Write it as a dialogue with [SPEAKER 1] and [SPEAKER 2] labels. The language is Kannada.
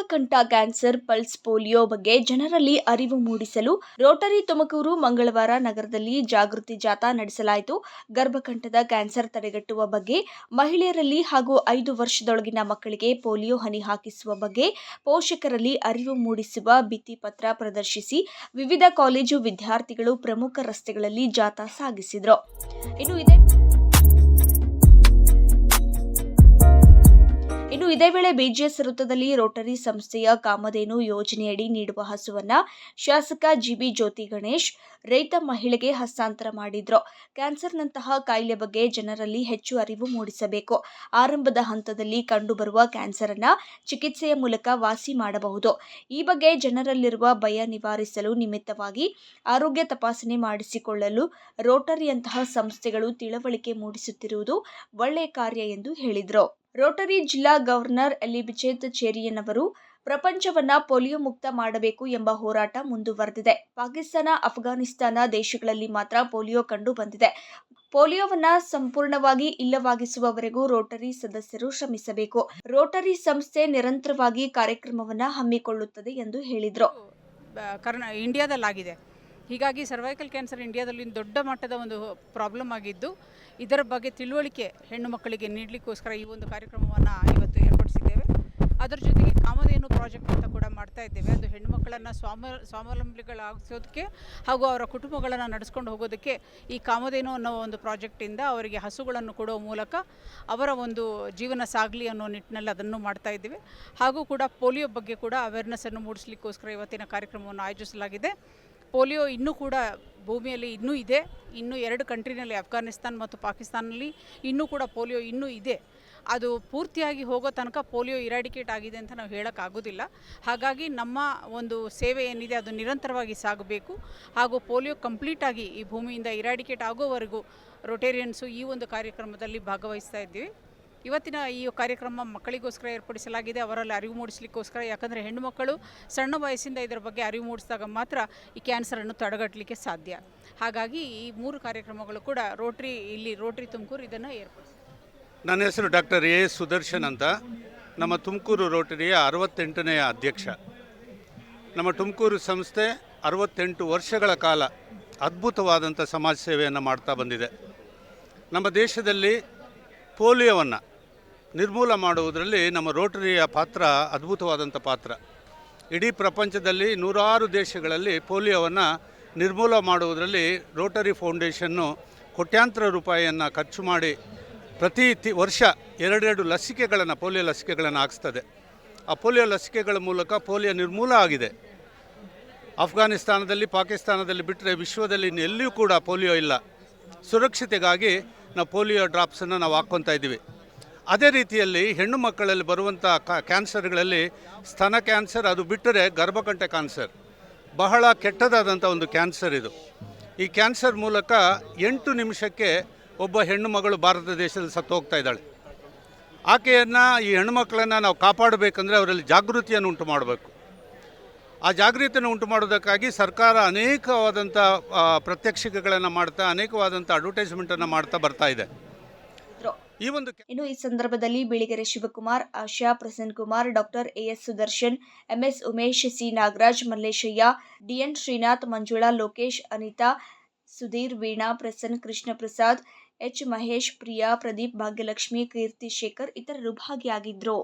[SPEAKER 1] ಗರ್ಭಕಂಠ ಕ್ಯಾನ್ಸರ್, ಪಲ್ಸ್ ಪೋಲಿಯೋ ಬಗ್ಗೆ ಜನರಲ್ಲಿ ಅರಿವು ಮೂಡಿಸಲು ರೋಟರಿ ತುಮಕೂರು ಮಂಗಳವಾರ ನಗರದಲ್ಲಿ ಜಾಗೃತಿ ಜಾಥಾ ನಡೆಸಲಾಯಿತು. ಗರ್ಭಕಂಠದ ಕ್ಯಾನ್ಸರ್ ತಡೆಗಟ್ಟುವ ಬಗ್ಗೆ ಮಹಿಳೆಯರಲ್ಲಿ ಹಾಗೂ 5 ವರ್ಷದೊಳಗಿನ ಮಕ್ಕಳಿಗೆ ಪೋಲಿಯೋ ಹನಿ ಹಾಕಿಸುವ ಬಗ್ಗೆ ಪೋಷಕರಲ್ಲಿ ಅರಿವು ಮೂಡಿಸುವ ಭಿತ್ತಿಪತ್ರ ಪ್ರದರ್ಶಿಸಿ ವಿವಿಧ ಕಾಲೇಜು ವಿದ್ಯಾರ್ಥಿಗಳು ಪ್ರಮುಖ ರಸ್ತೆಗಳಲ್ಲಿ ಜಾಥಾ ಸಾಗಿಸಿದರು. ಇದೇ ವೇಳೆ ಬಿಜಿಎಸ್ ವೃತ್ತದಲ್ಲಿ ರೋಟರಿ ಸಂಸ್ಥೆಯ ಕಾಮಧೇನು ಯೋಜನೆಯಡಿ ನೀಡುವ ಹಸುವನ್ನು ಶಾಸಕ ಜಿಬಿ ಜ್ಯೋತಿ ಗಣೇಶ್ ರೈತ ಮಹಿಳೆಗೆ ಹಸ್ತಾಂತರ ಮಾಡಿದ್ರು. ಕ್ಯಾನ್ಸರ್ನಂತಹ ಕಾಯಿಲೆ ಬಗ್ಗೆ ಜನರಲ್ಲಿ ಹೆಚ್ಚು ಅರಿವು ಮೂಡಿಸಬೇಕು. ಆರಂಭದ ಹಂತದಲ್ಲಿ ಕಂಡುಬರುವ ಕ್ಯಾನ್ಸರ್ ಅನ್ನು ಚಿಕಿತ್ಸೆಯ ಮೂಲಕ ವಾಸಿ ಮಾಡಬಹುದು. ಈ ಬಗ್ಗೆ ಜನರಲ್ಲಿರುವ ಭಯ ನಿವಾರಿಸಲು ನಿಮಿತ್ತವಾಗಿ ಆರೋಗ್ಯ ತಪಾಸಣೆ ಮಾಡಿಸಿಕೊಳ್ಳಲು ರೋಟರಿಯಂತಹ ಸಂಸ್ಥೆಗಳು ತಿಳುವಳಿಕೆ ಮೂಡಿಸುತ್ತಿರುವುದು ಒಳ್ಳೆಯ ಕಾರ್ಯ ಎಂದು ಹೇಳಿದರು. ರೋಟರಿ ಜಿಲ್ಲಾ ಗವರ್ನರ್ ಎಲಿಜಬೆತ್ ಚೆರಿಯನ್ ಅವರು ಪ್ರಪಂಚವನ್ನ ಪೋಲಿಯೋ ಮುಕ್ತ ಮಾಡಬೇಕು ಎಂಬ ಹೋರಾಟ ಮುಂದುವರೆದಿದೆ. ಪಾಕಿಸ್ತಾನ, ಅಫ್ಘಾನಿಸ್ತಾನ ದೇಶಗಳಲ್ಲಿ ಮಾತ್ರ ಪೋಲಿಯೋ ಕಂಡು ಬಂದಿದೆ. ಪೋಲಿಯೋವನ್ನ ಸಂಪೂರ್ಣವಾಗಿ ಇಲ್ಲವಾಗಿಸುವವರೆಗೂ ರೋಟರಿ ಸದಸ್ಯರು ಶ್ರಮಿಸಬೇಕು. ರೋಟರಿ ಸಂಸ್ಥೆ ನಿರಂತರವಾಗಿ ಕಾರ್ಯಕ್ರಮವನ್ನು ಹಮ್ಮಿಕೊಳ್ಳುತ್ತದೆ ಎಂದು ಹೇಳಿದರು.
[SPEAKER 2] ಇಂಡಿಯಾದಲ್ಲಾಗಿದೆ. ಹೀಗಾಗಿ ಸರ್ವೈಕಲ್ ಕ್ಯಾನ್ಸರ್ ಇಂಡಿಯಾದಲ್ಲಿ ದೊಡ್ಡ ಮಟ್ಟದ ಒಂದು ಪ್ರಾಬ್ಲಮ್ ಆಗಿದ್ದು, ಇದರ ಬಗ್ಗೆ ತಿಳುವಳಿಕೆ ಹೆಣ್ಣು ಮಕ್ಕಳಿಗೆ ನೀಡಲಿಕ್ಕೋಸ್ಕರ ಈ ಒಂದು ಕಾರ್ಯಕ್ರಮವನ್ನು ಇವತ್ತು ಏರ್ಪಡಿಸಿದ್ದೇವೆ. ಅದರ ಜೊತೆಗೆ ಕಾಮಧೇನು ಪ್ರಾಜೆಕ್ಟ್ ಅಂತ ಕೂಡ ಮಾಡ್ತಾ ಇದ್ದೇವೆ. ಅದು ಹೆಣ್ಣು ಮಕ್ಕಳನ್ನು ಸ್ವಾವಲಂಬಿಗಳಾಗಿಸೋದಕ್ಕೆ ಹಾಗೂ ಅವರ ಕುಟುಂಬಗಳನ್ನು ನಡೆಸ್ಕೊಂಡು ಹೋಗೋದಕ್ಕೆ ಈ ಕಾಮಧೇನು ಅನ್ನೋ ಒಂದು ಪ್ರಾಜೆಕ್ಟಿಂದ ಅವರಿಗೆ ಹಸುಗಳನ್ನು ಕೊಡೋ ಮೂಲಕ ಅವರ ಒಂದು ಜೀವನ ಸಾಗಲಿ ಅನ್ನೋ ನಿಟ್ಟಿನಲ್ಲಿ ಅದನ್ನು ಮಾಡ್ತಾ ಇದ್ದೇವೆ. ಹಾಗೂ ಕೂಡ ಪೋಲಿಯೋ ಬಗ್ಗೆ ಕೂಡ ಅವೇರ್ನೆಸ್ಸನ್ನು ಮೂಡಿಸಲಿಕ್ಕೋಸ್ಕರ ಇವತ್ತಿನ ಕಾರ್ಯಕ್ರಮವನ್ನು ಆಯೋಜಿಸಲಾಗಿದೆ. ಪೋಲಿಯೋ ಇನ್ನೂ ಕೂಡ ಭೂಮಿಯಲ್ಲಿ ಇನ್ನೂ ಇದೆ. ಇನ್ನೂ 2 ಕಂಟ್ರಿನಲ್ಲಿ, ಅಫ್ಘಾನಿಸ್ತಾನ್ ಮತ್ತು ಪಾಕಿಸ್ತಾನಲ್ಲಿ ಇನ್ನೂ ಕೂಡ ಪೋಲಿಯೋ ಇನ್ನೂ ಇದೆ. ಅದು ಪೂರ್ತಿಯಾಗಿ ಹೋಗೋ ತನಕ ಪೋಲಿಯೋ ಇರಾಡಿಕೇಟ್ ಆಗಿದೆ ಅಂತ ನಾವು ಹೇಳೋಕ್ಕಾಗೋದಿಲ್ಲ. ಹಾಗಾಗಿ ನಮ್ಮ ಒಂದು ಸೇವೆ ಏನಿದೆ ಅದು ನಿರಂತರವಾಗಿ ಸಾಗಬೇಕು. ಹಾಗೂ ಪೋಲಿಯೋ ಕಂಪ್ಲೀಟಾಗಿ ಈ ಭೂಮಿಯಿಂದ ಇರಾಡಿಕೇಟ್ ಆಗೋವರೆಗೂ ರೋಟೇರಿಯನ್ಸು ಈ ಒಂದು ಕಾರ್ಯಕ್ರಮದಲ್ಲಿ ಭಾಗವಹಿಸ್ತಾ ಇದ್ದೀವಿ. ಇವತ್ತಿನ ಈ ಕಾರ್ಯಕ್ರಮ ಮಕ್ಕಳಿಗೋಸ್ಕರ ಏರ್ಪಡಿಸಲಾಗಿದೆ, ಅವರಲ್ಲಿ ಅರಿವು ಮೂಡಿಸಲಿಕ್ಕೋಸ್ಕರ. ಯಾಕಂದರೆ ಹೆಣ್ಣು ಮಕ್ಕಳು ಸಣ್ಣ ವಯಸ್ಸಿಂದ ಇದರ ಬಗ್ಗೆ ಅರಿವು ಮೂಡಿಸಿದಾಗ ಮಾತ್ರ ಈ ಕ್ಯಾನ್ಸರನ್ನು ತಡೆಗಟ್ಟಲಿಕ್ಕೆ ಸಾಧ್ಯ. ಹಾಗಾಗಿ ಈ 3 ಕಾರ್ಯಕ್ರಮಗಳು ಕೂಡ ರೋಟರಿ ತುಮಕೂರು ಇದನ್ನು ಏರ್ಪಡಿಸಿದೆ.
[SPEAKER 3] ನನ್ನ ಹೆಸರು ಡಾಕ್ಟರ್ ಎ ಸುದರ್ಶನ್ ಅಂತ. ನಮ್ಮ ತುಮಕೂರು ರೋಟರಿಯ 68ನೇ ಅಧ್ಯಕ್ಷ. ನಮ್ಮ ತುಮಕೂರು ಸಂಸ್ಥೆ 68 ವರ್ಷಗಳ ಕಾಲ ಅದ್ಭುತವಾದಂಥ ಸಮಾಜ ಸೇವೆಯನ್ನು ಮಾಡ್ತಾ ಬಂದಿದೆ. ನಮ್ಮ ದೇಶದಲ್ಲಿ ಪೋಲಿಯೋವನ್ನು ನಿರ್ಮೂಲ ಮಾಡುವುದರಲ್ಲಿ ನಮ್ಮ ರೋಟರಿಯ ಪಾತ್ರ ಅದ್ಭುತವಾದಂಥ ಪಾತ್ರ. ಇಡೀ ಪ್ರಪಂಚದಲ್ಲಿ 100 ದೇಶಗಳಲ್ಲಿ ಪೋಲಿಯೋವನ್ನು ನಿರ್ಮೂಲ ಮಾಡುವುದರಲ್ಲಿ ರೋಟರಿ ಫೌಂಡೇಶನ್ನು ಕೋಟ್ಯಾಂತರ ರೂಪಾಯಿಯನ್ನು ಖರ್ಚು ಮಾಡಿ ಪ್ರತಿ ವರ್ಷ 2 ಲಸಿಕೆಗಳನ್ನು, ಪೋಲಿಯೋ ಲಸಿಕೆಗಳನ್ನು ಹಾಕಿಸ್ತದೆ. ಆ ಪೋಲಿಯೋ ಲಸಿಕೆಗಳ ಮೂಲಕ ಪೋಲಿಯೋ ನಿರ್ಮೂಲ ಆಗಿದೆ. ಅಫ್ಘಾನಿಸ್ತಾನದಲ್ಲಿ, ಪಾಕಿಸ್ತಾನದಲ್ಲಿ ಬಿಟ್ಟರೆ ವಿಶ್ವದಲ್ಲಿ ಎಲ್ಲಿಯೂ ಕೂಡ ಪೋಲಿಯೋ ಇಲ್ಲ. ಸುರಕ್ಷತೆಗಾಗಿ ನಾವು ಪೋಲಿಯೋ ಡ್ರಾಪ್ಸನ್ನು ನಾವು ಹಾಕ್ಕೊತಾ ಇದ್ದೀವಿ. ಅದೇ ರೀತಿಯಲ್ಲಿ ಹೆಣ್ಣು ಮಕ್ಕಳಲ್ಲಿ ಬರುವಂಥ ಕ್ಯಾನ್ಸರ್ಗಳಲ್ಲಿ ಸ್ತನ ಕ್ಯಾನ್ಸರ್, ಅದು ಬಿಟ್ಟರೆ ಗರ್ಭಕಂಠ ಕ್ಯಾನ್ಸರ್ ಬಹಳ ಕೆಟ್ಟದಾದಂಥ ಒಂದು ಕ್ಯಾನ್ಸರ್ ಇದು. ಈ ಕ್ಯಾನ್ಸರ್ ಮೂಲಕ 8 ನಿಮಿಷಕ್ಕೆ ಒಬ್ಬ ಹೆಣ್ಣು ಮಗಳು ಭಾರತ ದೇಶದಲ್ಲಿ ಸತ್ತು ಹೋಗ್ತಾ ಇದ್ದಾಳೆ. ಆಕೆಯನ್ನು, ಈ ಹೆಣ್ಣು ಮಕ್ಕಳನ್ನು ನಾವು ಕಾಪಾಡಬೇಕಂದ್ರೆ ಅವರಲ್ಲಿ ಜಾಗೃತಿಯನ್ನು ಉಂಟು ಮಾಡಬೇಕು. ಆ ಜಾಗೃತಿಯನ್ನು ಉಂಟು ಮಾಡೋದಕ್ಕಾಗಿ ಸರ್ಕಾರ ಅನೇಕವಾದಂಥ ಪ್ರತ್ಯಕ್ಷಿಕೆಗಳನ್ನು ಮಾಡ್ತಾ, ಅನೇಕವಾದಂಥ ಅಡ್ವರ್ಟೈಸ್ಮೆಂಟನ್ನು ಮಾಡ್ತಾ ಬರ್ತಾ ಇದೆ.
[SPEAKER 1] ಇನ್ನು ಈ ಸಂದರ್ಭದಲ್ಲಿ Biligere Shivakumar, Asha, Prasanna Kumar, doctor AS Sudarshan, MS Umesh, C Nagaraj, Malleshaiah, DN Srinath, Manjula, Lokesh, Anitha, Sudhir, Veena, Prasanna, Krishna Prasad, H Mahesh, Priya, Pradeep, Bhagyalakshmi, Keerthi Shekar ಇತರರು ಭಾಗಿಯಾಗಿದ್ದರು.